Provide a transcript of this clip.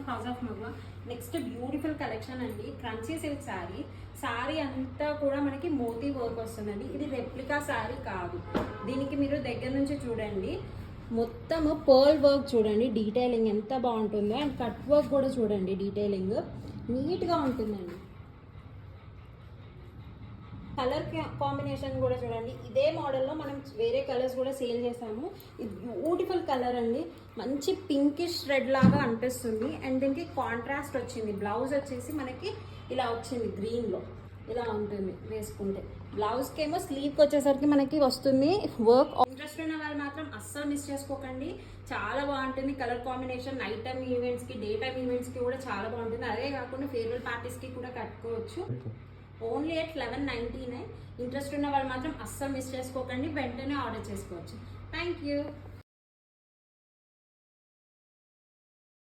House of Magava. Next beautiful collection అండి, crunchy silk sari. Sari అంతా కూడా మనకి మోతీ వర్క్ వస్తుందండి. ఇది రెప్లికా శారీ కాదు, దీనికి మీరు దగ్గర నుంచి చూడండి, మొత్తము పర్ల్ వర్క్ చూడండి, డీటెయిలింగ్ ఎంత బాగుంటుందో. అండ్ కట్ వర్క్ కూడా చూడండి, డీటెయిలింగ్ నీట్గా ఉంటుందండి. కలర్ కాంబినేషన్ కూడా చూడండి, ఇదే మోడల్లో మనం వేరే కలర్స్ కూడా సేల్ చేసాము. ఇది బ్యూటిఫుల్ కలర్ అండి, మంచి పింకిష్ రెడ్ లాగా అనిపిస్తుంది. అండ్ దీనికి కాంట్రాస్ట్ వచ్చింది, బ్లౌజ్ వచ్చేసి మనకి ఇలా వచ్చింది గ్రీన్లో, ఇలా ఉంటుంది వేసుకుంటే. బ్లౌజ్కి ఏమో స్లీవ్కి వచ్చేసరికి మనకి వస్తుంది వర్క్. ఇంట్రెస్ట్ ఉన్న వాళ్ళు మాత్రం అస్సలు మిస్ చేసుకోకండి, చాలా బాగుంటుంది కలర్ కాంబినేషన్. నైట్ టైమ్ ఈవెంట్స్కి, డే టైమ్ ఈవెంట్స్కి కూడా చాలా బాగుంటుంది. అదే కాకుండా ఫేర్వెల్ పార్టీస్కి కూడా కట్టుకోవచ్చు. Only at 1199. ఇంట్రెస్ట్ ఉన్న వాళ్ళు మాత్రం అస్సలు మిస్ చేసుకోకండి, వెంటనే ఆర్డర్ చేసుకోవచ్చు. Thank you.